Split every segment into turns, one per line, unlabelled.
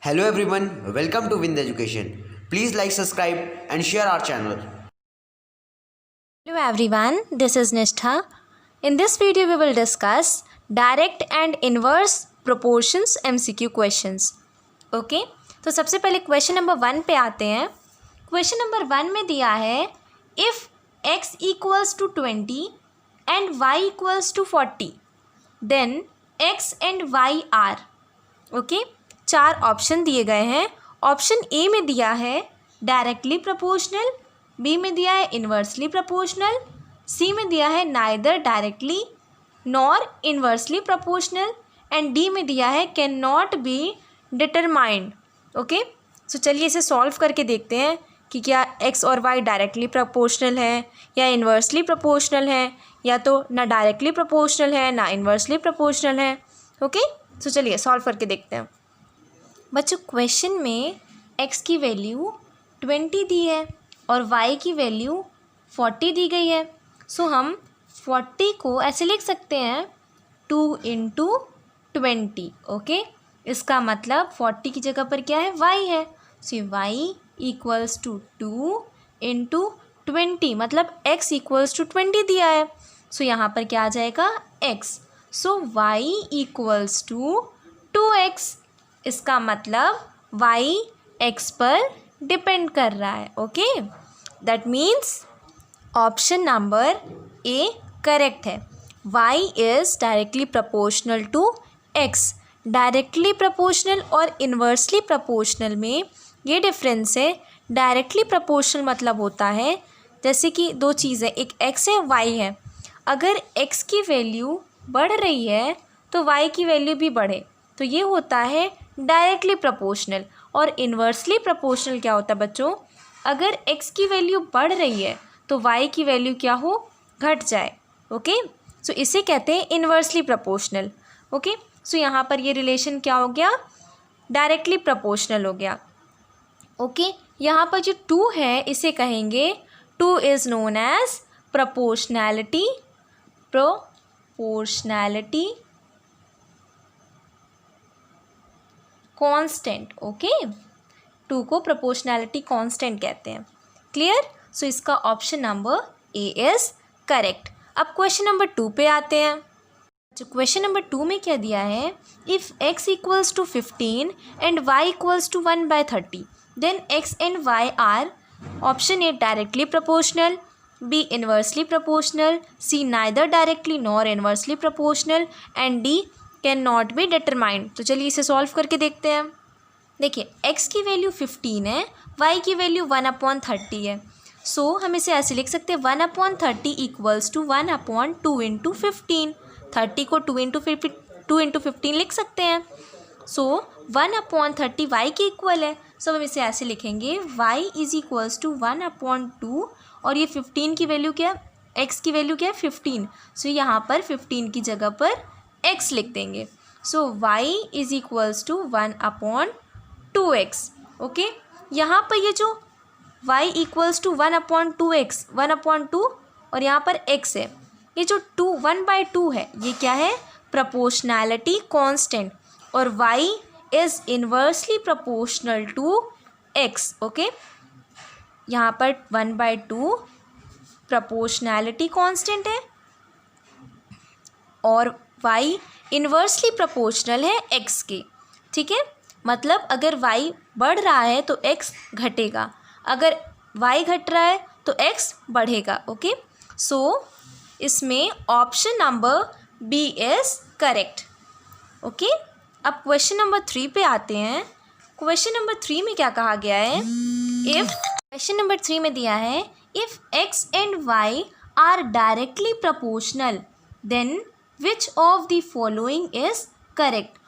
Hello everyone, welcome to Wind Education. Please like, subscribe and share our channel.
Hello everyone, this is Nishtha. In this video we will discuss direct and inverse proportions MCQ questions. Okay तो सबसे पहले question number 1 पे आते हैं। Question number 1 में दिया है if x equals to 20 and y equals to 40 then x and y are. Okay 4 option दिए गए हैं। ऑप्शन ए में दिया है डायरेक्टली प्रोपोर्शनल, बी में दिया है इन्वर्सली प्रोपोर्शनल, सी में दिया है neither directly nor inversely proportional and D में दिया है can not be determined. Okay so चलिए इसे सॉल्व करके देखते हैं कि क्या एक्स और वाई डायरेक्टली प्रोपोर्शनल है या इन्वर्सली प्रोपोर्शनल है, या तो ना डायरेक्टली प्रोपोर्शनल है ना इन्वर्सली प्रोपोर्शनल है। ओके सो चलिए सॉल्व करके देखते हैं। बच्चों क्वेश्चन में x की वैल्यू 20 दी है और y की वैल्यू 40 दी गई है। सो हम 40 को ऐसे लिख सकते हैं 2 इंटू 20। ओके इसका मतलब 40 की जगह पर क्या है y है। सो y इक्वल्स टू 2 इंटू 20, मतलब x इक्वल्स टू 20 दिया है। सो यहाँ पर क्या आ जाएगा x। So y equals to 2x। इसका मतलब y x पर डिपेंड कर रहा है। Okay that means option number A correct है। y is directly proportional to x। Directly proportional और इन्वर्सली प्रोपोर्शनल में ये डिफरेंस है। डायरेक्टली प्रोपोर्शनल मतलब होता है जैसे कि दो चीज़ें, एक x है y है, अगर x की वैल्यू बढ़ रही है तो y की वैल्यू भी बढ़े, तो ये होता है डायरेक्टली प्रोपोर्शनल। और इन्वर्सली प्रोपोर्शनल क्या होता है बच्चों, अगर x की वैल्यू बढ़ रही है तो y की वैल्यू क्या हो, घट जाए। ओके सो इसे कहते हैं इन्वर्सली प्रोपोर्शनल। ओके सो यहाँ पर ये रिलेशन क्या हो गया, डायरेक्टली प्रोपोर्शनल हो गया। ओके यहाँ पर जो 2 है इसे कहेंगे 2 is known as proportionality constant. Okay 2 को प्रोपोर्शनैलिटी कांस्टेंट कहते हैं। क्लियर। सो इसका option number A is correct. अब क्वेश्चन नंबर 2 पे आते हैं। जो क्वेश्चन नंबर 2 में क्या दिया है, if x equals to 15 and y equals to 1/30 then x and y are. Option A directly proportional, B inversely proportional, C neither directly nor inversely proportional and D can not be determined. तो चलिए इसे solve करके देखते हैं। देखिए x की value 15 है, y की वैल्यू 1/30 है। सो हम इसे ऐसे लिख सकते हैं 1/30 इक्वल्स टू 1/2 इंटू 15। 30 को 2 इंटू 15 लिख सकते हैं। सो 1/30 y के इक्वल है। सो हम इसे ऐसे लिखेंगे y इज़ इक्वल्स टू 1/2 और ये 15 की वैल्यू क्या है, x की वैल्यू क्या है 15। सो यहाँ पर 15 की जगह पर x लिख देंगे। So y is equals to 1/2x। Okay यहाँ पर ये जो y इक्वल्स टू 1/2x 1/2 और यहाँ पर x है, ये जो 1/2 है ये क्या है, प्रोपोर्शनैलिटी कांस्टेंट, और y is inversely proportional to x। Okay यहाँ पर 1/2 प्रोपोर्शनैलिटी कांस्टेंट है और y इन्वर्सली प्रोपोर्शनल है x के। ठीक है, मतलब अगर y बढ़ रहा है तो x घटेगा, अगर y घट रहा है तो x बढ़ेगा। ओके सो इसमें option number B is correct. Okay अब क्वेश्चन नंबर 3 पे आते हैं। क्वेश्चन नंबर 3 में क्या कहा गया है, क्वेश्चन नंबर 3 में दिया है if x and y are directly proportional then which of the following is correct.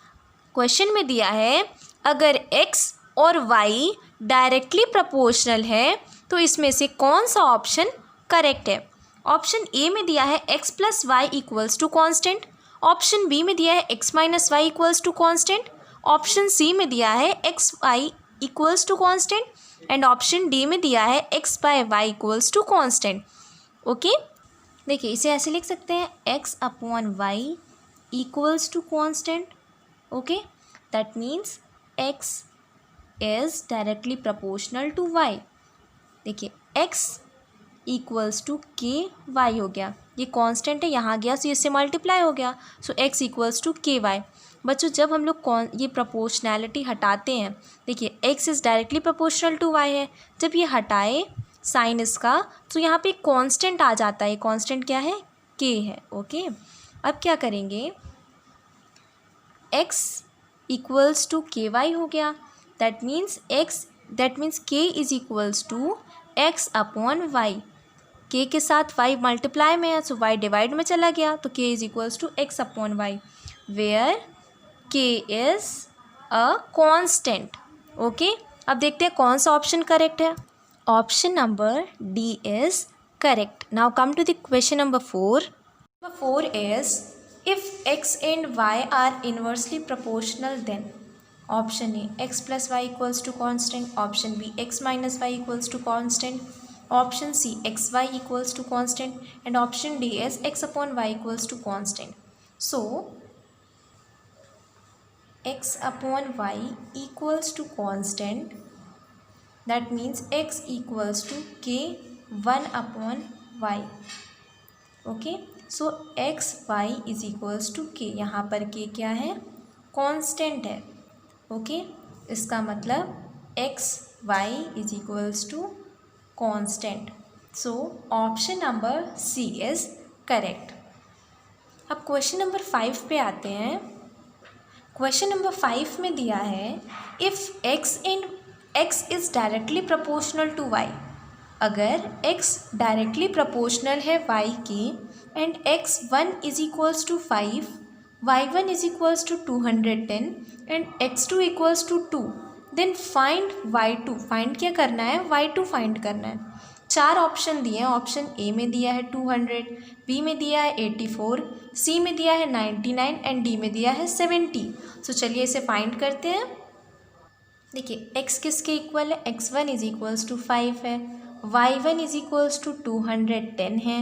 Question में दिया है अगर x और y डायरेक्टली प्रोपोर्शनल है तो इसमें से कौन सा ऑप्शन करेक्ट है। ऑप्शन ए में दिया है x plus y equals to constant, option B में दिया है x minus y equals to constant, option C में दिया है x y equals to constant and option D में दिया है x by y equals to constant. Okay देखिए इसे ऐसे लिख सकते हैं x/y equals to constant. Okay that means x is directly proportional to Y. देखिए x equals to k y हो गया, ये कांस्टेंट है, यहाँ गया सो इससे मल्टीप्लाई हो गया, सो x equals to k Y. बच्चों जब हम लोग ये प्रोपोर्शनैलिटी हटाते हैं, देखिए x is directly proportional to y है, जब ये हटाए साइन इसका तो यहाँ पे कांस्टेंट आ जाता है, कांस्टेंट क्या है, k है। ओके, अब क्या करेंगे, x equals to k y हो गया, that means k is equals to x upon y. k के साथ y मल्टीप्लाई में है, सो y डिवाइड में चला गया, तो k is equals to x upon y, where k is a constant. Okay, अब देखते हैं कौन सा ऑप्शन करेक्ट है। Option number D is correct. Now come to the question number 4. Number 4 is, if x and y are inversely proportional, then option A x plus y equals to constant, option B x minus y equals to constant, option C x y equals to constant, and option D is x upon y equals to constant. So x upon y equals to constant, that means x equals to k 1 upon y. Okay, so x y is equals to k, यहाँ पर के क्या है, constant है। Okay, इसका मतलब x y is equals to constant, so option number C is correct. अब question number 5 पे आते हैं। क्वेश्चन नंबर 5 में दिया है, if x is directly proportional to y, अगर x डायरेक्टली प्रोपोर्शनल है y की and x1 is equals to 5, y1 is equals to 210 and x2 equals to 2, then find y2। Find क्या करना है, y2 फाइंड करना है। 4 ऑप्शन दिए हैं, ऑप्शन ए में दिया है 200, बी में दिया है 84, सी में दिया है 99 एंड डी में दिया है 70। सो चलिए इसे फाइंड करते हैं। देखिए x किसके इक्वल है, x1 इज इक्वल्स टू 5 है, y1 इज इक्वल्स टू 210 है,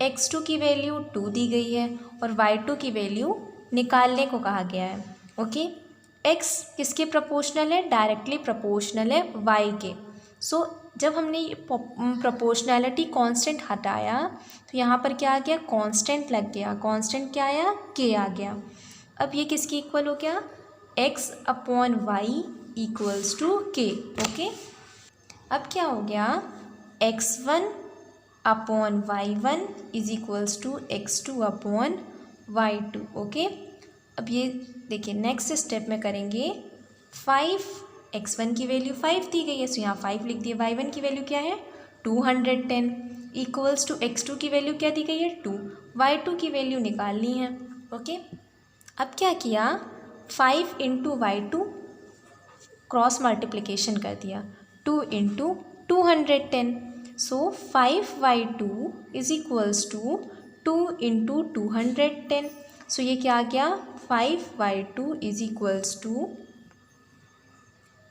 x2 की वैल्यू 2 दी गई है और y2 की वैल्यू निकालने को कहा गया है। ओके, x किसके प्रोपोर्शनल है, डायरेक्टली प्रोपोर्शनल है y के। सो जब हमने ये प्रोपोर्शनैलिटी कांस्टेंट हटाया तो यहाँ पर क्या आ गया, कांस्टेंट लग गया। कांस्टेंट क्या आया, k आ गया। अब ये किसकी इक्वल हो गया, x upon y equals to k। Okay, अब क्या हो गया, x1 upon y1 is equals to x2 upon y2। Okay, अब ये देखिए नेक्स्ट स्टेप में करेंगे, 5 x1 की वैल्यू 5 दी गई है, सो यहाँ 5 लिख दिए। y1 की वैल्यू क्या है, 210 इक्वल्स टू x2 की वैल्यू क्या दी गई है, 2, y2 की वैल्यू निकालनी है। ओके, अब क्या किया, 5 इंटू y2 क्रॉस मल्टीप्लिकेशन कर दिया, 2 into 210, so 5y2 is equals to 2 into 210। So ये क्या आ गया, 5y2 इज इक्वल्स टू,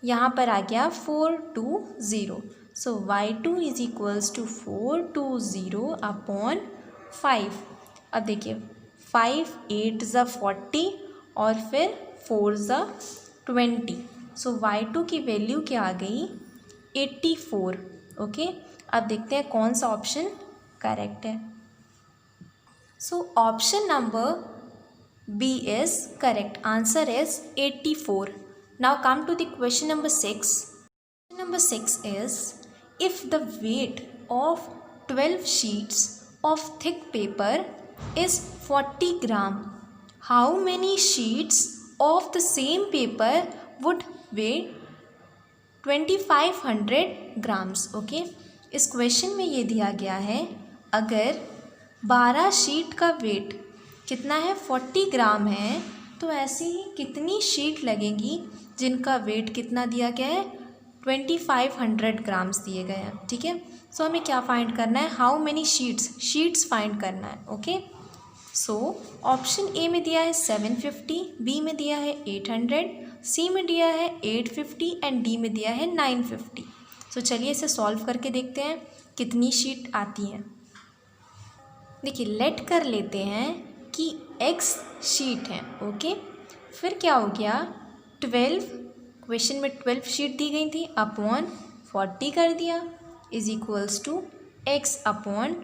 यहाँ पर आ गया 420। So y2 is equals to 420 upon 5। अब देखिए 5 8 ज़ा 40 और फिर 4 ज़ा 20, सो y2 की वैल्यू क्या आ गई, 84। ओके, अब देखते हैं कौन सा ऑप्शन करेक्ट है। So option number B is correct, answer is 84। Now come to the question number 6. Question number 6 is, if the weight of 12 sheets of thick paper is 40 gram, how many sheets of the same paper would weigh 2500 grams. Okay, इस question में ये दिया गया है, अगर 12 sheet का wait कितना है, 40 ग्राम है, तो ऐसी ही कितनी शीट लगेंगी जिनका वेट कितना दिया गया है, 2500 ग्राम्स दिए गए हैं। ठीक है, सो हमें क्या फाइंड करना है, हाउ मेनी शीट्स फाइंड करना है। ओके, सो ऑप्शन ए में दिया है 750, बी में दिया है 800, सी में दिया है 850 एंड डी में दिया है 950। सो चलिए इसे सॉल्व करके देखते हैं कितनी शीट आती हैं। देखिए लेट कर लेते हैं कि x शीट है। ओके, फिर क्या हो गया, 12 क्वेश्चन में 12 शीट दी गई थी, अपॉन 40 कर दिया, is equals to x upon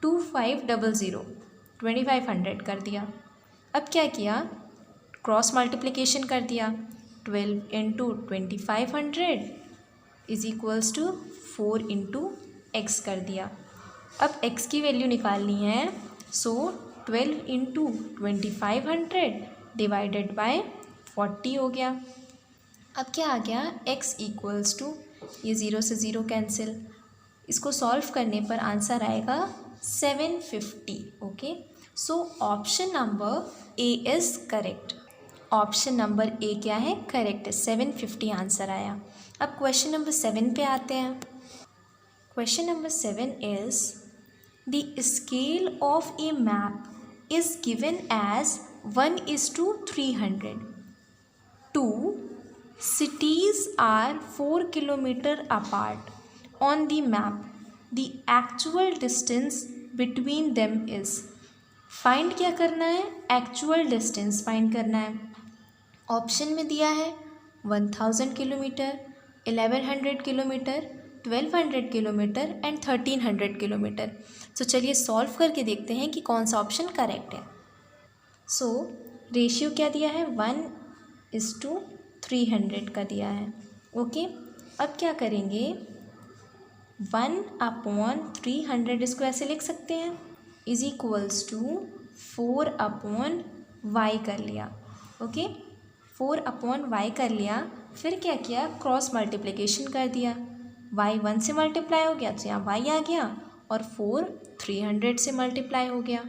2500 2500 कर दिया। अब क्या किया, क्रॉस मल्टीप्लिकेशन कर दिया, 12 into 2500 is equals to 4 into x कर दिया। अब x की वैल्यू निकालनी है, सो 12 इंटू 2500 डिवाइडेड बाय 40 हो गया। अब क्या आ गया, x इक्वल्स टू, ये ज़ीरो से ज़ीरो कैंसिल, इसको सॉल्व करने पर आंसर आएगा 750। Okay, so option number A is correct. Option number ए क्या है, करेक्ट है, 750 आंसर आया। अब क्वेश्चन नंबर 7 पे आते हैं। Question number 7 is the scale of a map is given as 1:300। 2 cities are 4 kilometer apart on the map. The actual distance between them is. Find क्या करना है, एक्चुअल डिस्टेंस फाइंड करना है। ऑप्शन में दिया है 1000 kilometre, 1100 kilometre, 1200 kilometre and 1300 kilometre. So चलिए solve करके देखते हैं कि कौन सा ऑप्शन करेक्ट है। सो रेशियो क्या दिया है, 1:300 का दिया है। ओके, अब क्या करेंगे, 1/300 इसको ऐसे लिख सकते हैं, इज इक्वल्स टू 4/y कर लिया। ओके, 4/y कर लिया, फिर क्या किया, क्रॉस मल्टीप्लिकेशन कर दिया, y 1 से मल्टीप्लाई हो गया तो यहाँ y आ गया, और 4 300 से मल्टीप्लाई हो गया।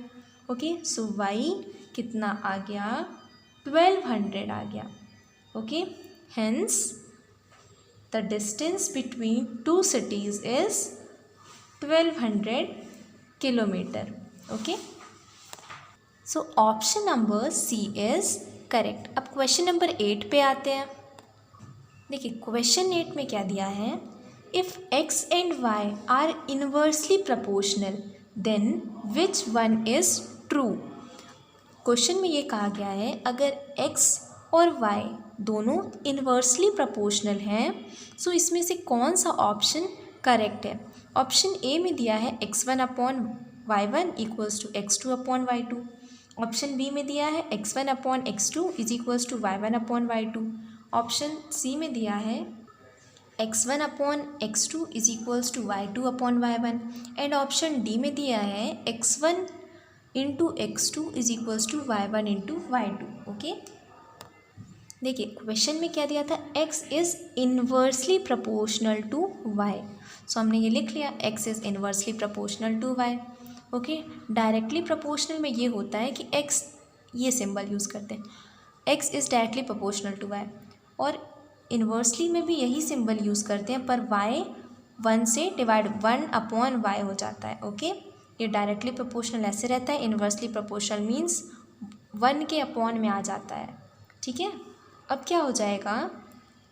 ओके, सो y कितना आ गया, 1200 आ गया। Okay, hence the distance between 2 cities is 1200 kilometre. Okay, so option number C is correct. अब क्वेश्चन नंबर 8 पे आते हैं। देखिए क्वेश्चन 8 में क्या दिया है, if x and y are inversely proportional then which one is true. Question में ये कहा गया है, अगर x और y दोनों इनवर्सली प्रोपोर्शनल हैं, सो इसमें से कौन सा ऑप्शन करेक्ट है। ऑप्शन ए में दिया है x1/y1 equals to x2/y2। Option B में दिया है x1/x2 is equals to y1/y2। Option C में दिया है x1/x2 is equals to y2/y1। And option D में दिया है x1 into x2 is equals to y1 into y2। Okay, देखिए क्वेश्चन में क्या दिया था, x is inversely proportional to y। So हमने ये लिख लिया, x is inversely proportional to y। Okay, directly proportional में ये होता है कि x, ये सिंबल यूज़ करते हैं, x is directly proportional to y, और इन्वर्सली में भी यही सिंबल यूज़ करते हैं, पर y 1 से डिवाइड 1/y हो जाता है। ओके, ये डायरेक्टली प्रोपोर्शनल ऐसे रहता है, इन्वर्सली प्रोपोर्शनल मीन्स 1 के अपॉन में आ जाता है। ठीक है, अब क्या हो जाएगा,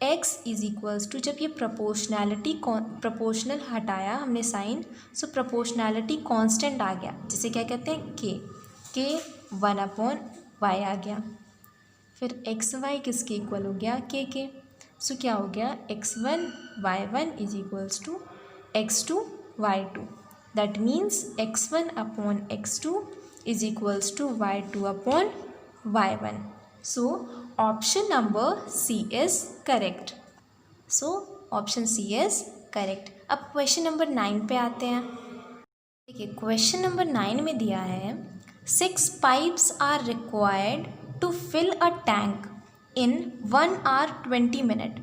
x इज इक्वल्स टू, जब ये प्रोपोर्शनल हटाया हमने साइन, सो प्रोपोर्शनैलिटी कांस्टेंट आ गया, जिसे क्या कहते हैं, k 1/y आ गया। फिर एक्स वाई किसके इक्वल हो गया, k। सो क्या हो गया, x1 y1 is equals to x2 y2। That means x1/x2 is equals to y2/y1। So option number C is correct. So option C is correct. अब question number 9 पे आते हैं। देखिए क्वेश्चन नंबर 9 में दिया है 6 pipes are required to fill a tank in 1 hour 20 minute।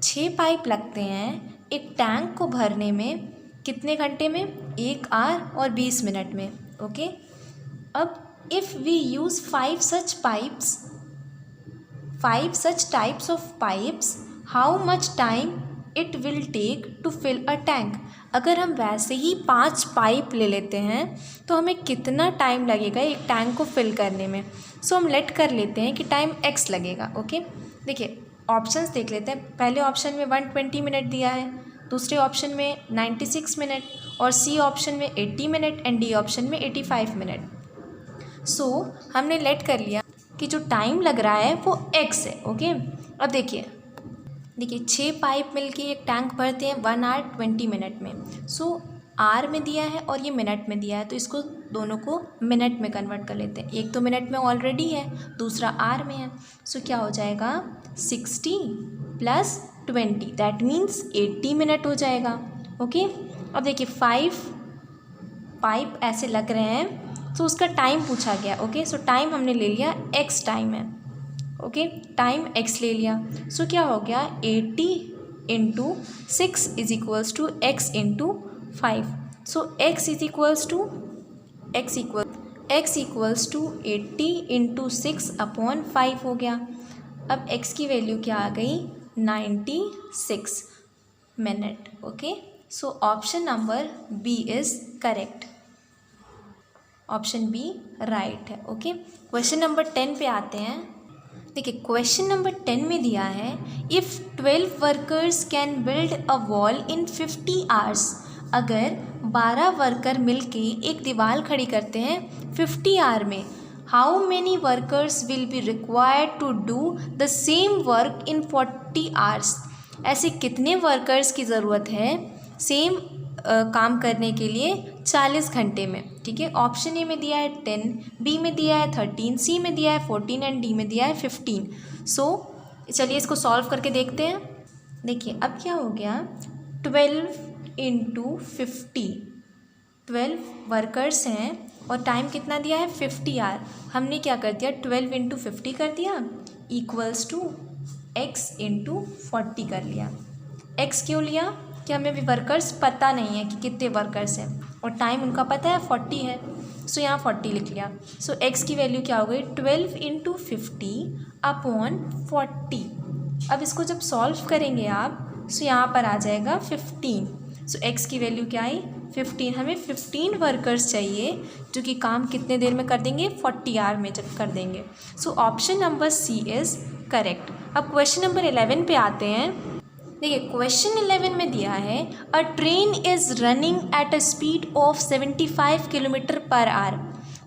6 pipe लगते हैं एक टैंक को भरने में, कितने घंटे में, 1 hour और 20 मिनट में। ओके, अब if we use 5 such types of pipes, how much time it will take to fill a tank। अगर हम वैसे ही 5 पाइप ले लेते हैं तो हमें कितना टाइम लगेगा एक टैंक को फिल करने में। सो हम लेट कर लेते हैं कि टाइम x लगेगा। ओके, देखिए ऑप्शंस देख लेते हैं। पहले ऑप्शन में 120 मिनट दिया है, दूसरे ऑप्शन में 96 मिनट, और सी ऑप्शन में 80 मिनट एंड डी ऑप्शन में 85 मिनट। सो हमने लेट कर लिया कि जो टाइम लग रहा है वो x है। ओके, अब देखिए 6 पाइप मिलके एक टैंक भरते हैं 1 आवर 20 मिनट में। सो आर में दिया है और ये मिनट में दिया है, तो इसको दोनों को मिनट में कन्वर्ट कर लेते हैं। एक तो मिनट में ऑलरेडी है, दूसरा आर में है। सो क्या हो जाएगा 60 + 20 दैट मीन्स 80 मिनट हो जाएगा। ओके, अब देखिए 5 पाइप ऐसे लग रहे हैं, तो उसका टाइम पूछा गया। ओके, सो टाइम हमने ले लिया x टाइम है। ओके, टाइम x ले लिया। सो क्या हो गया 80 × 6 = x × 5। So x equals to 80 × 6/5 हो गया। अब x की वैल्यू क्या आ गई 96 minute. Okay, so option number B is correct, option B right है। ओके, क्वेश्चन नंबर 10 पे आते हैं। देखिए क्वेश्चन नंबर 10 में दिया है if 12 workers can build a wall in 50 hours. अगर 12 वर्कर मिलके एक दीवार खड़ी करते हैं 50 आवर में, how many workers will be required to do the same work in 40 hours. ऐसे कितने वर्कर्स की ज़रूरत है सेम काम करने के लिए 40 घंटे में। ठीक है, ऑप्शन ए में दिया है 10, बी में दिया है 13, सी में दिया है 14 एंड डी में दिया है 15। सो चलिए इसको सॉल्व करके देखते हैं। देखिए अब क्या हो गया 12 × 50, 12 वर्कर्स हैं और टाइम कितना दिया है 50 आवर। हमने क्या कर दिया 12 × 50 कर दिया इक्वल्स टू x × 40 कर लिया। x क्यों लिया कि हमें अभी वर्कर्स पता नहीं है कि कितने वर्कर्स हैं और टाइम उनका पता है 40 है। सो यहाँ 40 लिख लिया। सो x की वैल्यू क्या हो गई 12 × 50/40। अब इसको जब सॉल्व करेंगे आप सो यहाँ पर आ जाएगा 15। सो x की वैल्यू क्या आई 15। हमें 15 वर्कर्स चाहिए जो कि काम कितने देर में कर देंगे 40 आवर में जब कर देंगे। So option number C is correct. अब क्वेश्चन नंबर 11 पे आते हैं। देखिए क्वेश्चन 11 में दिया है अ train is running at a speed of 75 km/h।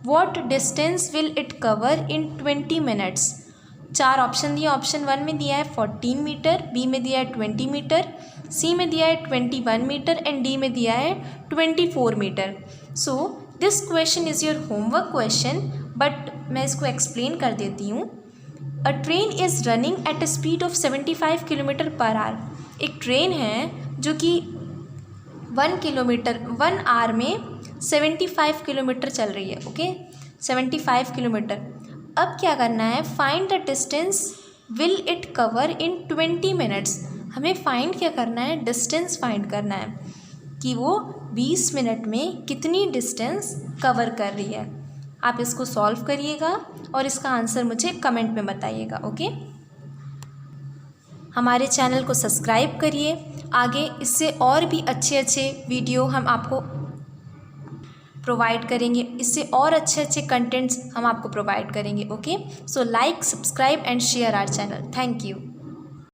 What distance will it cover in 20 minutes. 4 option दिए। ऑप्शन 1 में दिया है 14 मीटर, बी में दिया है 20 मीटर, सी में दिया है 21 मीटर एंड डी में दिया है 24 metre. So this question is your homework question, but मैं इसको एक्सप्लेन कर देती हूँ। A train is running at a speed of 75 km/h। एक ट्रेन है जो कि 1 आवर में 75 किलोमीटर चल रही है। Okay, 75 kilometre. अब क्या करना है find the distance will it cover in 20 minutes. हमें फाइंड क्या करना है डिस्टेंस फाइंड करना है कि वो 20 मिनट में कितनी डिस्टेंस कवर कर रही है। आप इसको सॉल्व करिएगा और इसका आंसर मुझे कमेंट में बताइएगा। ओके, हमारे चैनल को सब्सक्राइब करिए। आगे इससे और भी अच्छे वीडियो हम आपको प्रोवाइड करेंगे, इससे और अच्छे कंटेंट्स हम आपको प्रोवाइड करेंगे। Okay, so like, subscribe and share our channel. Thank you.